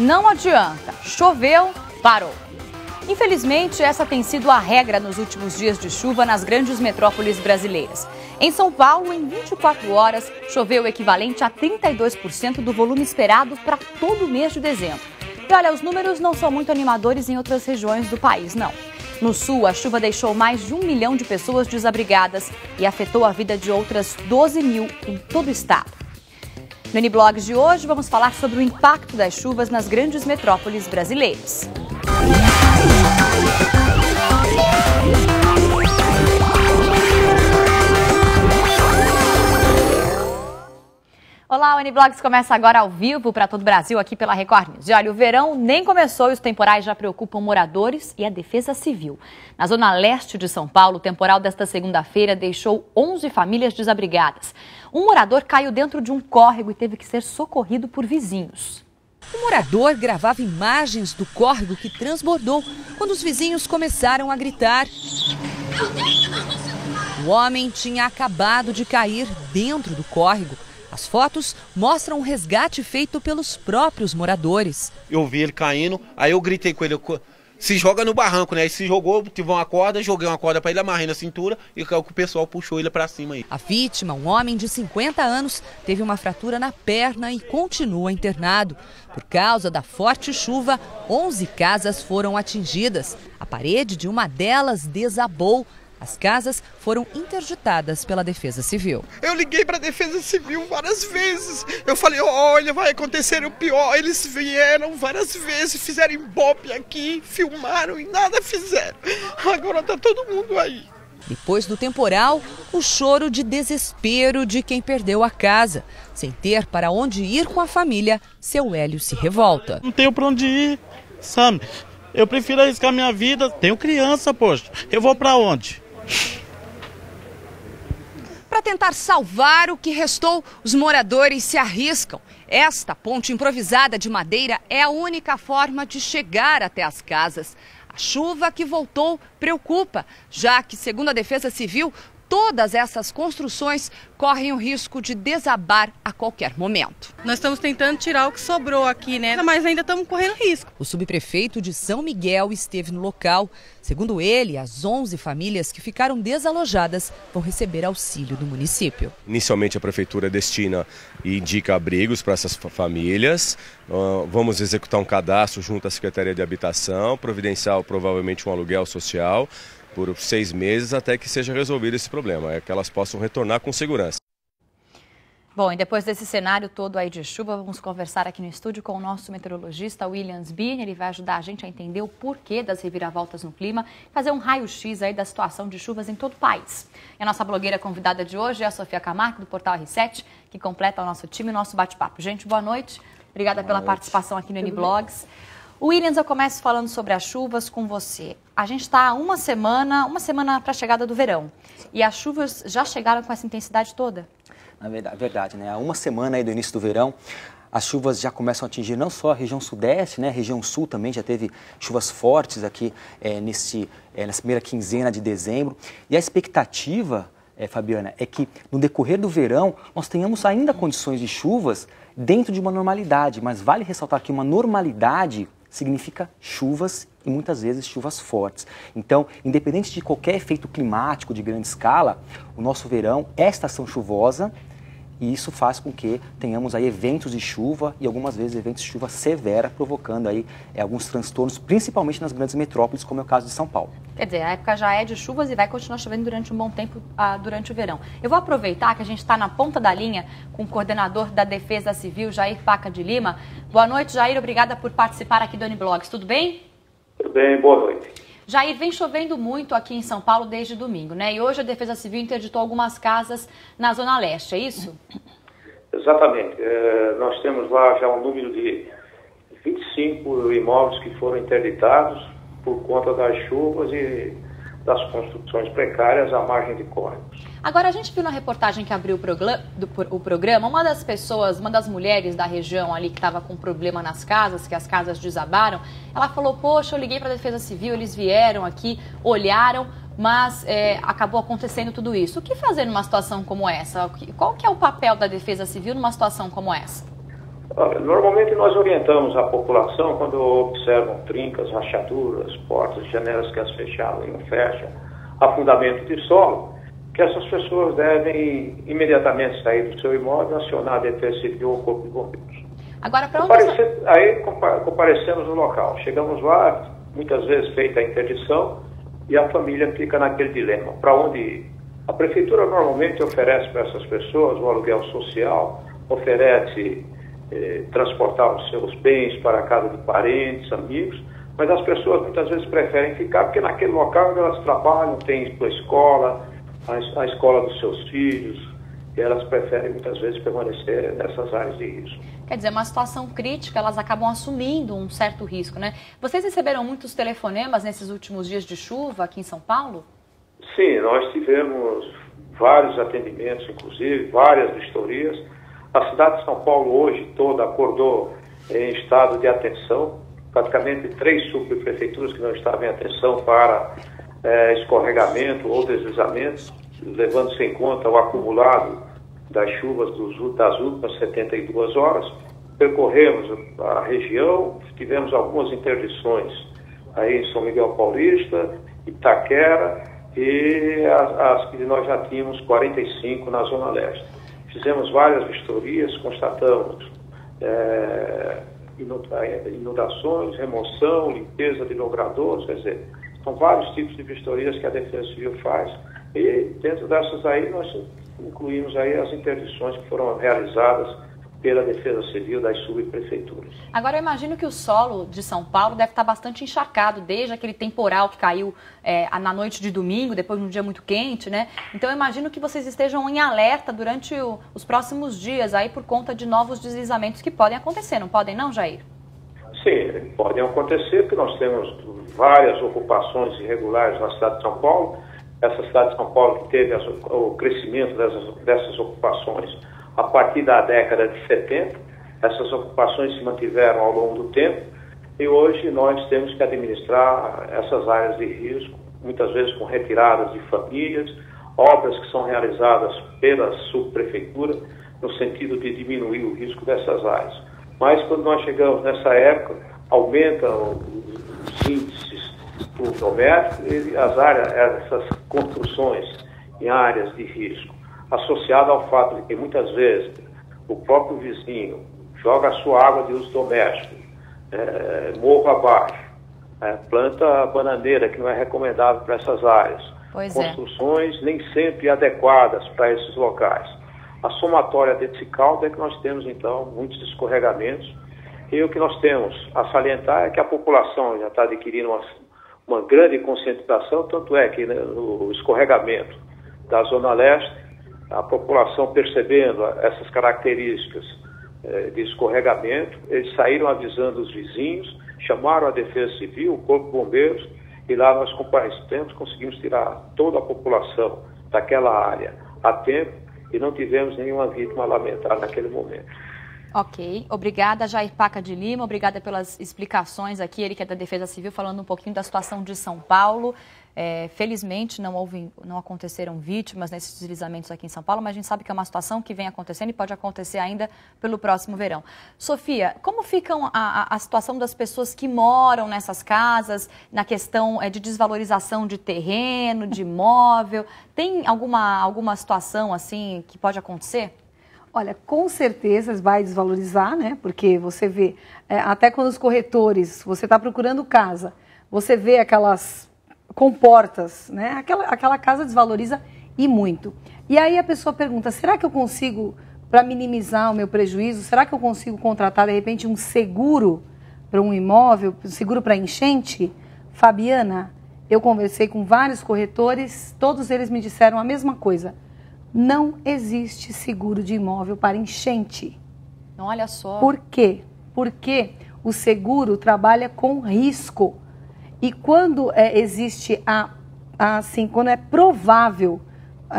Não adianta, choveu, parou. Infelizmente, essa tem sido a regra nos últimos dias de chuva nas grandes metrópoles brasileiras. Em São Paulo, em 24 horas, choveu o equivalente a 32% do volume esperado para todo o mês de dezembro. E olha, os números não são muito animadores em outras regiões do país, não. No sul, a chuva deixou mais de 1 milhão de pessoas desabrigadas e afetou a vida de outras 12 mil em todo o estado. No N-Blogs de hoje, vamos falar sobre o impacto das chuvas nas grandes metrópoles brasileiras. Olá, o N-Blogs começa agora ao vivo para todo o Brasil aqui pela Record News. E olha, o verão nem começou e os temporais já preocupam moradores e a Defesa Civil. Na zona leste de São Paulo, o temporal desta segunda-feira deixou 11 famílias desabrigadas. Um morador caiu dentro de um córrego e teve que ser socorrido por vizinhos. O morador gravava imagens do córrego que transbordou quando os vizinhos começaram a gritar. O homem tinha acabado de cair dentro do córrego. As fotos mostram um resgate feito pelos próprios moradores. Eu vi ele caindo, aí eu gritei com ele, se joga no barranco, né? Ele se jogou, tive uma corda, joguei uma corda para ele, amarrei na cintura e o pessoal puxou ele para cima aí. A vítima, um homem de 50 anos, teve uma fratura na perna e continua internado. Por causa da forte chuva, 11 casas foram atingidas. A parede de uma delas desabou. As casas foram interditadas pela Defesa Civil. Eu liguei para a Defesa Civil várias vezes. Eu falei, olha, vai acontecer o pior. Eles vieram várias vezes, fizeram ibope aqui, filmaram e nada fizeram. Agora tá todo mundo aí. Depois do temporal, o choro de desespero de quem perdeu a casa. Sem ter para onde ir com a família, seu Hélio se revolta. Não tenho para onde ir, sabe? Eu prefiro arriscar minha vida. Tenho criança, poxa. Eu vou para onde? Para tentar salvar o que restou, os moradores se arriscam. Esta ponte improvisada de madeira é a única forma de chegar até as casas. A chuva que voltou preocupa, já que, segundo a Defesa Civil, todas essas construções correm o risco de desabar a qualquer momento. Nós estamos tentando tirar o que sobrou aqui, né? Mas ainda estamos correndo risco. O subprefeito de São Miguel esteve no local. Segundo ele, as 11 famílias que ficaram desalojadas vão receber auxílio do município. Inicialmente a prefeitura destina e indica abrigos para essas famílias. Vamos executar um cadastro junto à Secretaria de Habitação, providenciar provavelmente um aluguel social por 6 meses até que seja resolvido esse problema, é que elas possam retornar com segurança. Bom, e depois desse cenário todo aí de chuva, vamos conversar aqui no estúdio com o nosso meteorologista Williams Bien. Ele vai ajudar a gente a entender o porquê das reviravoltas no clima, fazer um raio-x aí da situação de chuvas em todo o país. E a nossa blogueira convidada de hoje é a Sofia Camargo, do Portal R7, que completa o nosso time e o nosso bate-papo. Gente, boa noite. Obrigada pela participação aqui no N-Blogs. Williams, eu começo falando sobre as chuvas com você. A gente está a uma semana para a chegada do verão. E as chuvas já chegaram com essa intensidade toda? Na verdade, né? Há uma semana aí do início do verão, as chuvas já começam a atingir não só a região sudeste, né? A região sul também já teve chuvas fortes aqui nessa primeira quinzena de dezembro. E a expectativa, Fabiana, é que no decorrer do verão nós tenhamos ainda condições de chuvas dentro de uma normalidade. Mas vale ressaltar que uma normalidade significa chuvas e muitas vezes chuvas fortes. Então, independente de qualquer efeito climático de grande escala, o nosso verão é estação chuvosa e isso faz com que tenhamos aí eventos de chuva e algumas vezes eventos de chuva severa, provocando aí alguns transtornos, principalmente nas grandes metrópoles, como é o caso de São Paulo. Quer dizer, a época já é de chuvas e vai continuar chovendo durante um bom tempo durante o verão. Eu vou aproveitar que a gente está na ponta da linha com o coordenador da Defesa Civil, Jair Paca de Lima. Boa noite, Jair. Obrigada por participar aqui do N-Blogs. Tudo bem? Tudo bem, boa noite. Jair, vem chovendo muito aqui em São Paulo desde domingo, né? E hoje a Defesa Civil interditou algumas casas na Zona Leste, é isso? Exatamente. Nós temos lá já um número de 25 imóveis que foram interditados por conta das chuvas e das construções precárias à margem de córregos. Agora, a gente viu na reportagem que abriu o programa, uma das mulheres da região ali que estava com problema nas casas, que as casas desabaram, ela falou, poxa, eu liguei para a Defesa Civil, eles vieram aqui, olharam, mas acabou acontecendo tudo isso. O que fazer numa situação como essa? Qual que é o papel da Defesa Civil numa situação como essa? Normalmente nós orientamos a população quando observam trincas, rachaduras, portas, janelas que as fecharam e não fecham, afundamento de solo, que essas pessoas devem imediatamente sair do seu imóvel, acionar a Defesa Civil ou o Corpo de Bombeiros. Agora, para onde Aí comparecemos no local. Chegamos lá, muitas vezes feita a interdição, e a família fica naquele dilema, para onde ir? A Prefeitura normalmente oferece para essas pessoas o aluguel social, oferece transportar os seus bens para a casa de parentes, amigos, mas as pessoas muitas vezes preferem ficar porque naquele local onde elas trabalham, tem sua escola, a escola dos seus filhos, e elas preferem muitas vezes permanecer nessas áreas de risco. Quer dizer, uma situação crítica, elas acabam assumindo um certo risco, né? Vocês receberam muitos telefonemas nesses últimos dias de chuva aqui em São Paulo? Sim, nós tivemos vários atendimentos, inclusive, várias vistorias. A cidade de São Paulo hoje toda acordou em estado de atenção, praticamente 3 subprefeituras que não estavam em atenção para escorregamento ou deslizamento, levando-se em conta o acumulado das chuvas das últimas 72 horas. Percorremos a região, tivemos algumas interdições aí em São Miguel Paulista, Itaquera e as que nós já tínhamos 45 na Zona Leste. Fizemos várias vistorias, constatamos inundações, remoção, limpeza de logradouros, quer dizer, são vários tipos de vistorias que a Defesa Civil faz e dentro dessas aí nós incluímos aí as interdições que foram realizadas pela Defesa Civil das subprefeituras. Agora eu imagino que o solo de São Paulo deve estar bastante encharcado desde aquele temporal que caiu na noite de domingo, depois de um dia muito quente, né? Então eu imagino que vocês estejam em alerta durante os próximos dias aí por conta de novos deslizamentos que podem acontecer, não podem não, Jair? Sim, podem acontecer porque nós temos várias ocupações irregulares na cidade de São Paulo. Essa cidade de São Paulo que teve o crescimento dessas ocupações a partir da década de 70, essas ocupações se mantiveram ao longo do tempo e hoje nós temos que administrar essas áreas de risco, muitas vezes com retiradas de famílias, obras que são realizadas pela subprefeitura no sentido de diminuir o risco dessas áreas. Mas quando nós chegamos nessa época, aumentam os índices pluviométricos e essas construções em áreas de risco, associado ao fato de que muitas vezes o próprio vizinho joga a sua água de uso doméstico, morro abaixo, planta bananeira, que não é recomendável para essas áreas, construções nem sempre adequadas para esses locais. A somatória desse caldo é que nós temos, então, muitos escorregamentos e o que nós temos a salientar é que a população já está adquirindo uma grande conscientização, tanto é que no escorregamento da Zona Leste, a população percebendo essas características de escorregamento, eles saíram avisando os vizinhos, chamaram a Defesa Civil, o Corpo de Bombeiros, e lá nós comparecemos, conseguimos tirar toda a população daquela área a tempo e não tivemos nenhuma vítima a lamentar naquele momento. Ok, obrigada Jair Paca de Lima, obrigada pelas explicações aqui, ele que é da Defesa Civil, falando um pouquinho da situação de São Paulo. Felizmente não aconteceram vítimas nesses deslizamentos aqui em São Paulo, mas a gente sabe que é uma situação que vem acontecendo e pode acontecer ainda pelo próximo verão. Sofia, como fica a situação das pessoas que moram nessas casas, na questão de desvalorização de terreno, de imóvel? Tem alguma situação assim que pode acontecer? Olha, com certeza vai desvalorizar, né? Porque você vê, até quando os corretores, você está procurando casa, você vê aquelas comportas, né? Aquela casa desvaloriza e muito. E aí a pessoa pergunta, será que eu consigo, para minimizar o meu prejuízo, será que eu consigo contratar, de repente, um seguro para um imóvel, um seguro para enchente? Fabiana, eu conversei com vários corretores, todos eles me disseram a mesma coisa. Não existe seguro de imóvel para enchente. Olha só. Por quê? Porque o seguro trabalha com risco. E quando existe quando é provável,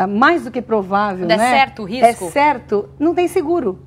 mais do que provável, quando é certo o risco? É certo, não tem seguro.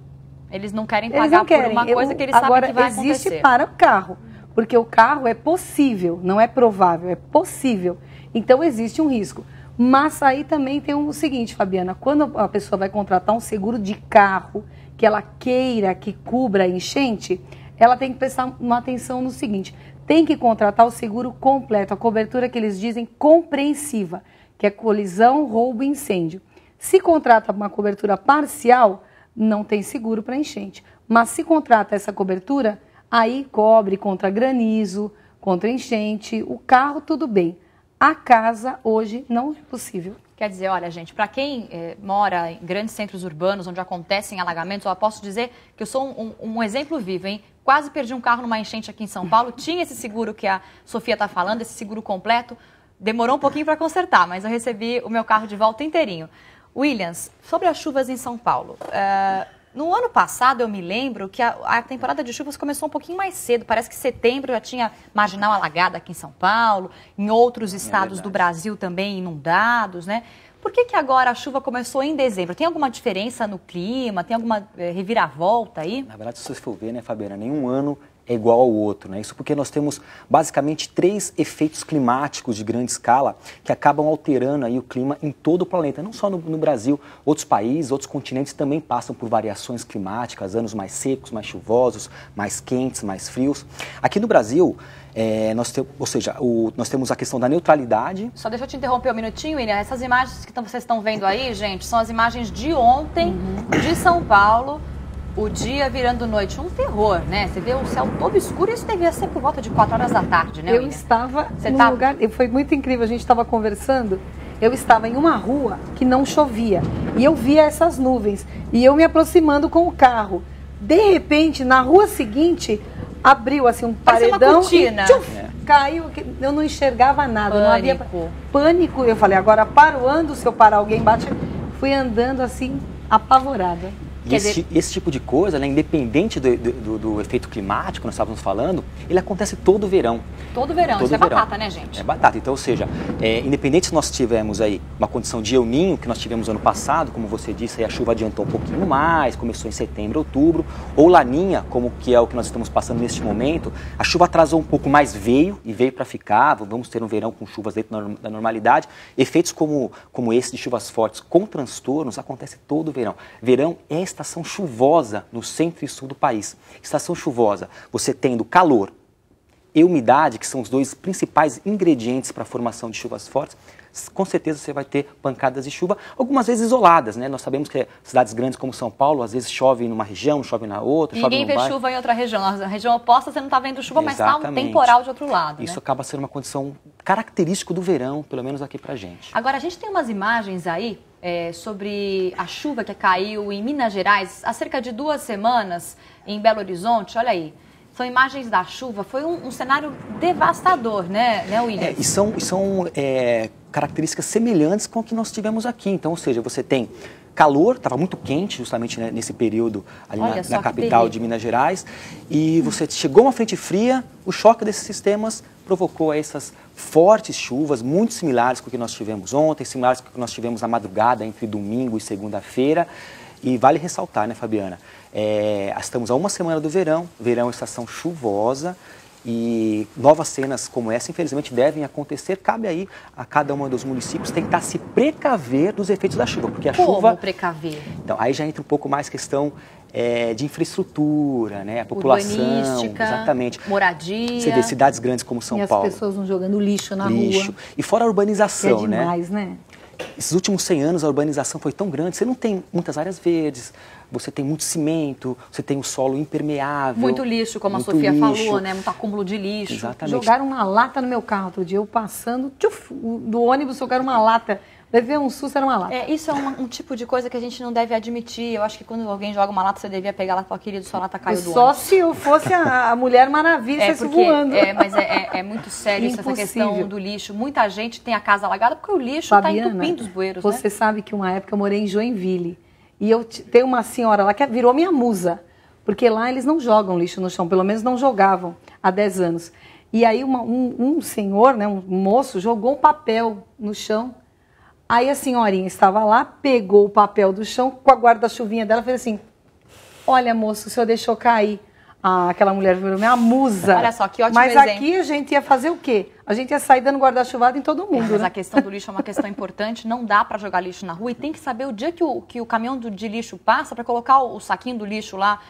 Eles não querem pagar por uma coisa que eles sabem que vai acontecer. Agora, existe para o carro, porque o carro é possível, não é provável, é possível. Então, existe um risco. Mas aí também tem o seguinte, Fabiana, quando a pessoa vai contratar um seguro de carro, que ela queira que cubra a enchente, ela tem que prestar uma atenção no seguinte, tem que contratar o seguro completo, a cobertura que eles dizem compreensiva, que é colisão, roubo e incêndio. Se contrata uma cobertura parcial, não tem seguro para enchente. Mas se contrata essa cobertura, aí cobre contra granizo, contra enchente, o carro tudo bem. A casa hoje não é possível. Quer dizer, olha, gente, para quem mora em grandes centros urbanos onde acontecem alagamentos, eu posso dizer que eu sou um exemplo vivo, hein? Quase perdi um carro numa enchente aqui em São Paulo, tinha esse seguro que a Sofia está falando, esse seguro completo, demorou um pouquinho para consertar, mas eu recebi o meu carro de volta inteirinho. Williams, sobre as chuvas em São Paulo, no ano passado eu me lembro que a temporada de chuvas começou um pouquinho mais cedo, parece que setembro já tinha marginal alagada aqui em São Paulo, em outros estados do Brasil também inundados, né? Por que agora a chuva começou em dezembro? Tem alguma diferença no clima? Tem alguma reviravolta aí? Na verdade, se você for ver, né, Fabiana, nenhum ano é igual ao outro, né? Isso porque nós temos basicamente 3 efeitos climáticos de grande escala que acabam alterando aí o clima em todo o planeta, não só no Brasil, outros países, outros continentes também passam por variações climáticas, anos mais secos, mais chuvosos, mais quentes, mais frios. Aqui no Brasil, nós temos a questão da neutralidade. Só deixa eu te interromper um minutinho, William. Essas imagens que vocês estão vendo aí, gente, são as imagens de ontem de São Paulo. O dia virando noite, um terror, né? Você vê o céu todo escuro, isso devia ser por volta de 4 horas da tarde, né, Eu William? estava num lugar, foi muito incrível, a gente estava conversando, eu estava em uma rua que não chovia, e eu via essas nuvens, e eu me aproximando com o carro. De repente, na rua seguinte, abriu assim um paredão e caiu, eu não enxergava nada, Pânico. Não havia pânico. Eu falei, agora paro, ando, se eu parar alguém bate, fui andando assim, apavorada. E esse tipo de coisa, né, independente do efeito climático que nós estávamos falando, ele acontece todo verão. Todo verão, isso é batata, né, gente? É batata. Então, ou seja, independente se nós tivermos aí uma condição de El Niño, que nós tivemos ano passado, como você disse, aí a chuva adiantou um pouquinho mais, começou em setembro, outubro, ou Laninha, como que é o que nós estamos passando neste momento, a chuva atrasou um pouco, mas veio para ficar, vamos ter um verão com chuvas dentro da normalidade. Efeitos como esse de chuvas fortes com transtornos acontece todo verão. Verão é estação chuvosa no centro e sul do país. Estação chuvosa, você tendo calor e umidade, que são os 2 principais ingredientes para a formação de chuvas fortes, com certeza você vai ter pancadas de chuva, algumas vezes isoladas, né? Nós sabemos que cidades grandes como São Paulo, às vezes chove numa região, chove na outra, Ninguém vê chuva em outra região. Na região oposta você não está vendo chuva, mas está um temporal de outro lado. Isso acaba sendo uma condição característica do verão, pelo menos aqui pra gente. Agora, a gente tem umas imagens aí sobre a chuva que caiu em Minas Gerais há cerca de 2 semanas em Belo Horizonte. Olha aí. São imagens da chuva, foi um cenário devastador, né William? E são características semelhantes com o que nós tivemos aqui. Então, ou seja, você tem calor, estava muito quente justamente, né, nesse período ali na capital de Minas Gerais, e você chegou uma frente fria, o choque desses sistemas provocou essas fortes chuvas, muito similares com o que nós tivemos ontem, similares com o que nós tivemos na madrugada entre domingo e segunda-feira. E vale ressaltar, né, Fabiana, estamos a 1 semana do verão, verão é estação chuvosa, e novas cenas como essa, infelizmente, devem acontecer. Cabe aí a cada um dos municípios tentar se precaver dos efeitos da chuva, porque a chuva... Como precaver? Então, aí já entra um pouco mais questão de infraestrutura, né, a população, urbanística, exatamente, moradia. Você vê cidades grandes como São Paulo. E as pessoas não jogando lixo na rua. E fora a urbanização, é demais, né? Esses últimos 100 anos a urbanização foi tão grande, você não tem muitas áreas verdes, você tem muito cimento, você tem o solo impermeável. Muito lixo, como a Sofia falou, né? Muito acúmulo de lixo. Exatamente. Jogaram uma lata no meu carro outro dia, eu passando, do ônibus jogaram uma lata. Levei um susto, era uma lata. Isso é um tipo de coisa que a gente não deve admitir. Eu acho que quando alguém joga uma lata, você devia pegar lá e falar, querido, sua lata caiu do ônibus. Só se eu fosse a Mulher Maravilha, voando. Mas é muito sério essa questão do lixo. Muita gente tem a casa alagada porque o lixo está entupindo os bueiros, né? Você sabe que uma época eu morei em Joinville. E eu tenho uma senhora lá que virou minha musa. Porque lá eles não jogam lixo no chão, pelo menos não jogavam há 10 anos. E aí um senhor, né, um moço, jogou um papel no chão. Aí a senhorinha estava lá, pegou o papel do chão com a guarda-chuvinha dela e fez assim, olha moço, o senhor deixou cair. Aquela mulher virou minha musa. Olha só, que ótimo Mas exemplo. aqui a gente ia fazer o quê? a gente ia sair dando guarda-chuvada em todo mundo. Mas né? a questão do lixo é uma questão importante, não dá para jogar lixo na rua e tem que saber o dia que o caminhão de lixo passa para colocar o saquinho do lixo lá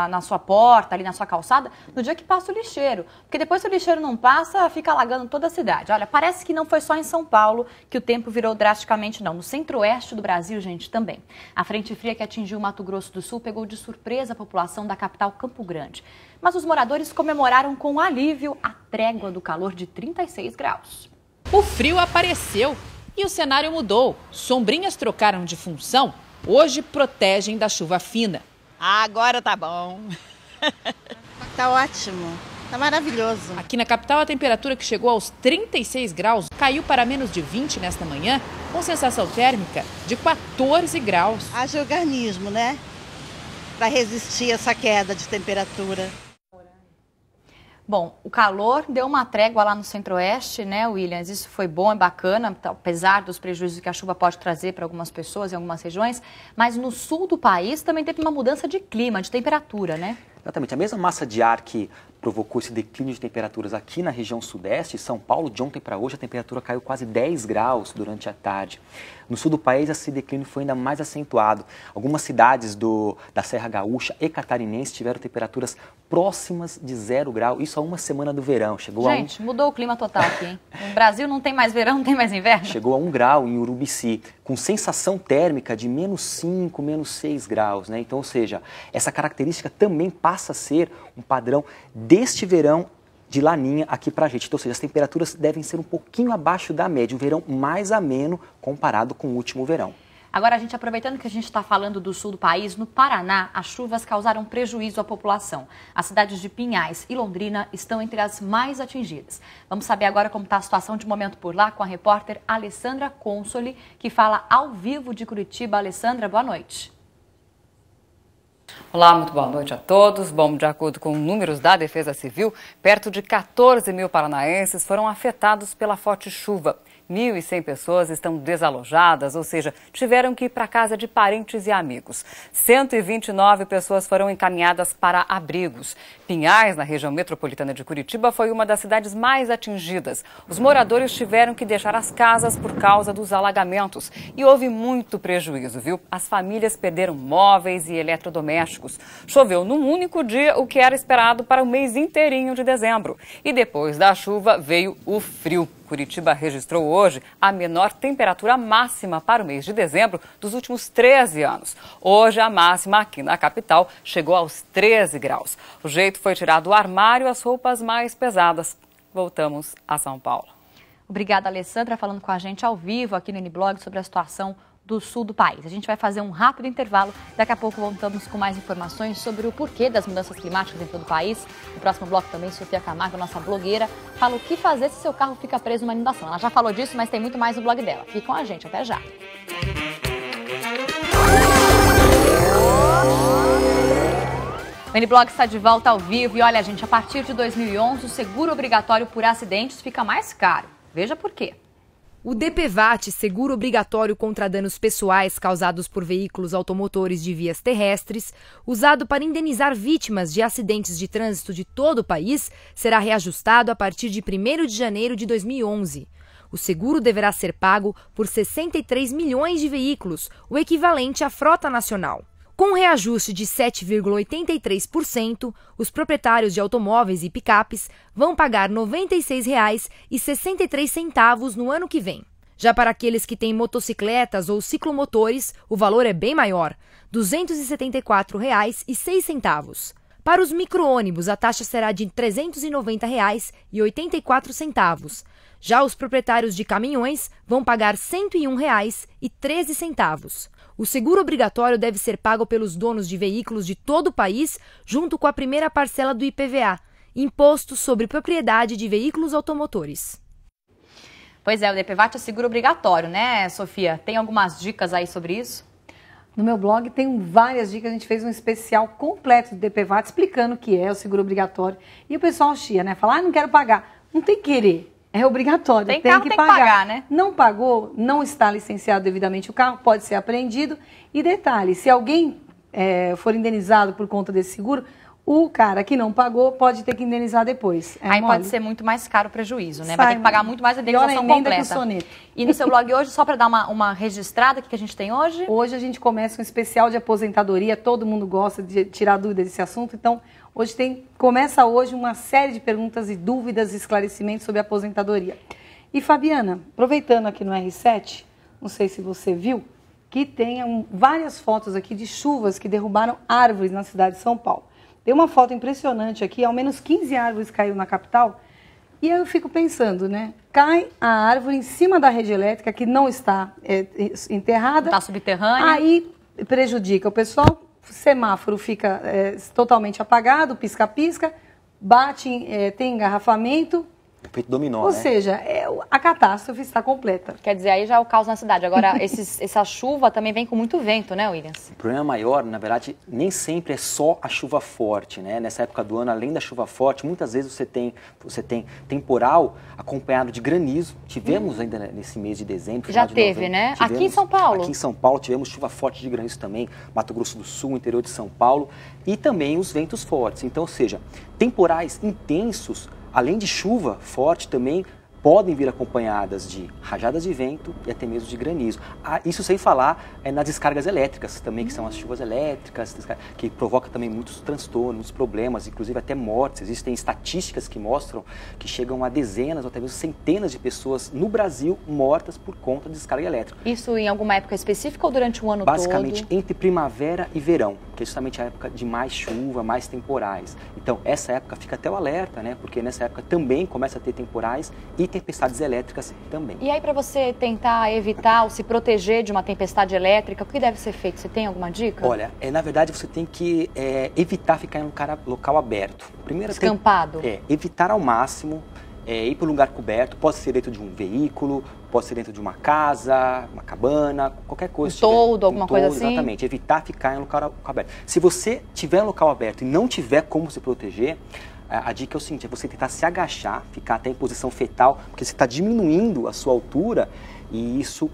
na sua porta, ali na sua calçada, no dia que passa o lixeiro. Porque depois se o lixeiro não passa, fica alagando toda a cidade. Olha, parece que não foi só em São Paulo que o tempo virou drasticamente, não. No centro-oeste do Brasil, gente, também. A frente fria que atingiu o Mato Grosso do Sul pegou de surpresa a população da capital Campo Grande. Mas os moradores comemoraram com alívio a trégua do calor de 36 graus. O frio apareceu e o cenário mudou. Sombrinhas trocaram de função, hoje protegem da chuva fina. Agora tá bom. Tá ótimo, tá maravilhoso. Aqui na capital, a temperatura que chegou aos 36 graus caiu para menos de 20 nesta manhã, com sensação térmica de 14 graus. Haja organismo, né? Para resistir a essa queda de temperatura. Bom, o calor deu uma trégua lá no centro-oeste, né, Williams? Isso foi bom, é bacana, apesar dos prejuízos que a chuva pode trazer para algumas pessoas em algumas regiões. Mas no sul do país também teve uma mudança de clima, de temperatura, né? Exatamente. A mesma massa de ar que provocou esse declínio de temperaturas aqui na região sudeste, São Paulo, de ontem para hoje, a temperatura caiu quase 10 graus durante a tarde. No sul do país, esse declínio foi ainda mais acentuado. Algumas cidades da Serra Gaúcha e Catarinense tiveram temperaturas próximas de 0 grau. Isso há uma semana do verão. Gente, mudou o clima total aqui, hein? No Brasil não tem mais verão, não tem mais inverno. Chegou a 1 grau em Urubici, com sensação térmica de -5, -6 graus, né? Então, ou seja, essa característica também passa a ser um padrão deste verão de Laninha aqui pra gente. Então, ou seja, as temperaturas devem ser um pouquinho abaixo da média, um verão mais ameno comparado com o último verão. Agora, gente, aproveitando que a gente está falando do sul do país, no Paraná, as chuvas causaram prejuízo à população. As cidades de Pinhais e Londrina estão entre as mais atingidas. Vamos saber agora como está a situação de momento por lá com a repórter Alessandra Consoli, que fala ao vivo de Curitiba. Alessandra, boa noite. Olá, muito boa noite a todos. Bom, de acordo com números da Defesa Civil, perto de 14 mil paranaenses foram afetados pela forte chuva. 1.100 pessoas estão desalojadas, ou seja, tiveram que ir para a casa de parentes e amigos. 129 pessoas foram encaminhadas para abrigos. Pinhais, na região metropolitana de Curitiba, foi uma das cidades mais atingidas. Os moradores tiveram que deixar as casas por causa dos alagamentos. E houve muito prejuízo, viu? As famílias perderam móveis e eletrodomésticos. Choveu num único dia, o que era esperado para o mês inteirinho de dezembro. E depois da chuva veio o frio. Curitiba registrou hoje a menor temperatura máxima para o mês de dezembro dos últimos 13 anos. Hoje a máxima aqui na capital chegou aos 13 graus. O jeito foi tirar do armário as roupas mais pesadas. Voltamos a São Paulo. Obrigada, Alessandra, falando com a gente ao vivo aqui no N-Blog sobre a situação do sul do país. A gente vai fazer um rápido intervalo. Daqui a pouco voltamos com mais informações sobre o porquê das mudanças climáticas em todo o país. No próximo bloco também, Sofia Camargo, nossa blogueira, fala o que fazer se seu carro fica preso numa inundação. Ela já falou disso, mas tem muito mais no blog dela. Fique com a gente, até já. O N-Blog está de volta ao vivo e olha, gente, a partir de 2011 o seguro obrigatório por acidentes fica mais caro. Veja por quê. O DPVAT, seguro obrigatório contra danos pessoais causados por veículos automotores de vias terrestres, usado para indenizar vítimas de acidentes de trânsito de todo o país, será reajustado a partir de 1º de janeiro de 2011. O seguro deverá ser pago por 63 milhões de veículos, o equivalente à frota nacional. Com um reajuste de 7,83%, os proprietários de automóveis e picapes vão pagar R$ 96,63 no ano que vem. Já para aqueles que têm motocicletas ou ciclomotores, o valor é bem maior, R$ 274,06. Para os micro-ônibus, a taxa será de R$ 390,84. Já os proprietários de caminhões vão pagar R$ 101,13. O seguro obrigatório deve ser pago pelos donos de veículos de todo o país, junto com a primeira parcela do IPVA, Imposto sobre Propriedade de Veículos Automotores. Pois é, o DPVAT é seguro obrigatório, né, Sofia? Tem algumas dicas aí sobre isso? No meu blog tem várias dicas, a gente fez um especial completo do DPVAT explicando o que é o seguro obrigatório. E o pessoal chia, né? Fala, não quero pagar. Não tem que querer. É obrigatório, tem que pagar, né? Não pagou, não está licenciado devidamente o carro, pode ser apreendido. E detalhe, se alguém for indenizado por conta desse seguro, O cara que não pagou pode ter que indenizar depois. Aí mole. pode ser muito mais caro o prejuízo, né? Vai ter que pagar muito mais a indenização completa. E no seu blog hoje, só para dar uma registrada, o que a gente tem hoje? Hoje a gente começa um especial de aposentadoria, todo mundo gosta de tirar dúvidas desse assunto, então começa hoje uma série de perguntas e dúvidas e esclarecimentos sobre a aposentadoria. E Fabiana, aproveitando aqui no R7, não sei se você viu, que tem várias fotos aqui de chuvas que derrubaram árvores na cidade de São Paulo. Tem uma foto impressionante aqui, ao menos 15 árvores caíram na capital. E aí eu fico pensando, né? Cai a árvore em cima da rede elétrica, que não está enterrada. Está subterrânea. Aí prejudica o pessoal, o semáforo fica totalmente apagado, pisca-pisca, bate, tem engarrafamento. Efeito dominó, Ou seja, a catástrofe está completa. Quer dizer, aí já é o caos na cidade. Agora, essa chuva também vem com muito vento, né, Williams? O problema maior, na verdade, nem sempre é só a chuva forte, né? Nessa época do ano, além da chuva forte, muitas vezes você tem temporal acompanhado de granizo. Tivemos ainda nesse mês de dezembro, já teve, né? Aqui em São Paulo. Aqui em São Paulo tivemos chuva forte de granizo também, Mato Grosso do Sul, interior de São Paulo, e também os ventos fortes. Então, ou seja, temporais intensos, além de chuva forte também, podem vir acompanhadas de rajadas de vento e até mesmo de granizo. Isso sem falar nas descargas elétricas também, que são as chuvas elétricas, que provocam também muitos transtornos, muitos problemas, inclusive até mortes. Existem estatísticas que mostram que chegam a dezenas ou até mesmo centenas de pessoas no Brasil mortas por conta de descarga elétrica. Isso em alguma época específica ou durante o ano Basicamente, todo? entre primavera e verão, que é justamente a época de mais chuva, mais temporais. Então, essa época fica até o alerta, né? Porque nessa época também começa a ter temporais e tempestades elétricas também. E aí, para você tentar evitar ou se proteger de uma tempestade elétrica, o que deve ser feito? Você tem alguma dica? Olha, na verdade, você tem que evitar ficar em um local aberto. Primeiro, descampado? Evitar ao máximo ir para um lugar coberto. Pode ser dentro de um veículo, pode ser dentro de uma casa, uma cabana, qualquer coisa. Alguma coisa assim? Exatamente, evitar ficar em um local aberto. Se você tiver um local aberto e não tiver como se proteger, a dica é o seguinte, é você tentar se agachar, ficar até em posição fetal, porque você está diminuindo a sua altura e isso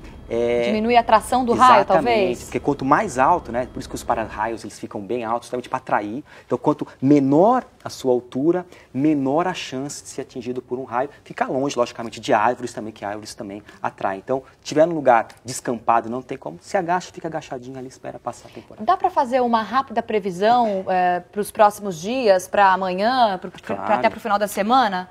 diminui a tração do raio, talvez? Exatamente, porque quanto mais alto, né, por isso que os para-raios eles ficam bem altos, justamente para atrair. Então, quanto menor a sua altura, menor a chance de ser atingido por um raio. Fica longe, logicamente, de árvores também, que árvores também atraem. Então, se tiver num lugar descampado, não tem como, se agacha, fica agachadinho ali, espera passar a temporada. Dá para fazer uma rápida previsão para os próximos dias, para amanhã, Claro. até para o final da semana?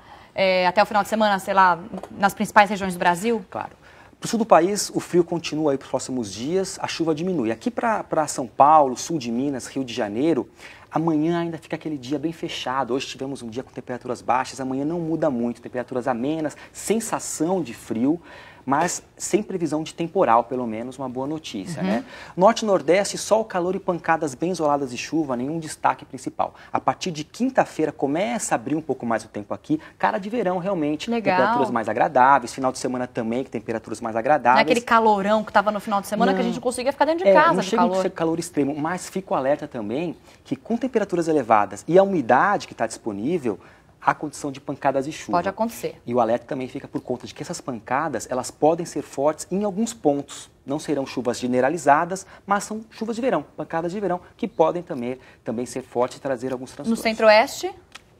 Até o final de semana, sei lá, nas principais regiões do Brasil? Claro. Para o sul do país, o frio continua aí para os próximos dias, a chuva diminui. Aqui para São Paulo, sul de Minas, Rio de Janeiro, amanhã ainda fica aquele dia bem fechado. Hoje tivemos um dia com temperaturas baixas, amanhã não muda muito, temperaturas amenas, sensação de frio, mas sem previsão de temporal, pelo menos uma boa notícia, né? Norte e Nordeste, só o calor e pancadas bem isoladas de chuva, nenhum destaque principal. A partir de quinta-feira começa a abrir um pouco mais o tempo aqui, cara de verão realmente, legal. Temperaturas mais agradáveis, final de semana também, que temperaturas mais agradáveis. Não é aquele calorão que estava no final de semana que a gente não conseguia ficar dentro de casa não de chega calor. a ser calor extremo, mas fica o alerta também que com temperaturas elevadas e a umidade que está disponível, há condição de pancadas de chuva. Pode acontecer. E o alerta também fica por conta de que essas pancadas, elas podem ser fortes em alguns pontos. Não serão chuvas generalizadas, mas são chuvas de verão, pancadas de verão, que podem também ser fortes e trazer alguns transtornos. No Centro-Oeste?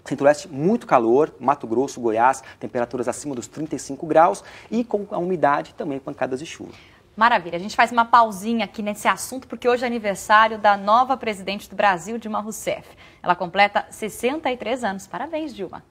Centro-Oeste, muito calor, Mato Grosso, Goiás, temperaturas acima dos 35 graus e com a umidade também pancadas de chuva. Maravilha, a gente faz uma pausinha aqui nesse assunto, porque hoje é aniversário da nova presidente do Brasil, Dilma Rousseff. Ela completa 63 anos. Parabéns, Dilma.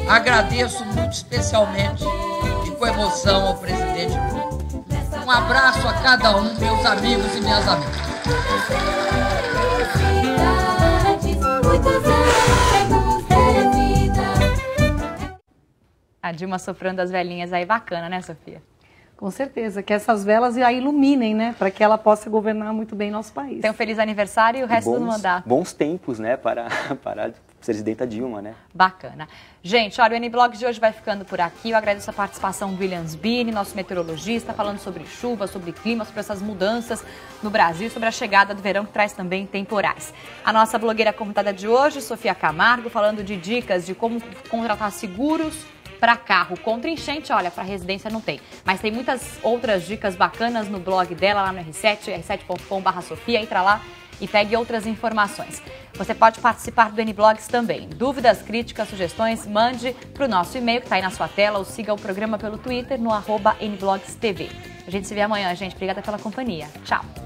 Agradeço muito especialmente e com emoção ao presidente Lula. Um abraço a cada um, meus amigos e minhas amigas. A Dilma soprando as velhinhas aí, bacana, né, Sofia? Com certeza, que essas velas a iluminem, né? Para que ela possa governar muito bem nosso país. Então, feliz aniversário e o resto do mandato. Bons tempos, né? Para presidenta Dilma, né? Bacana. Gente, olha, o N-Blog de hoje vai ficando por aqui. Eu agradeço a participação do Williams Bini, nosso meteorologista, falando sobre chuva, sobre clima, sobre essas mudanças no Brasil, sobre a chegada do verão, que traz também temporais. A nossa blogueira convidada de hoje, Sofia Camargo, falando de dicas de como contratar seguros para carro contra enchente. Olha, para residência não tem, mas tem muitas outras dicas bacanas no blog dela, lá no R7, r7.com/Sofia. Entra lá e pegue outras informações. Você pode participar do N-Blogs também. Dúvidas, críticas, sugestões, mande para o nosso e-mail que está aí na sua tela ou siga o programa pelo Twitter no @NBlogsTV. A gente se vê amanhã, gente. Obrigada pela companhia. Tchau.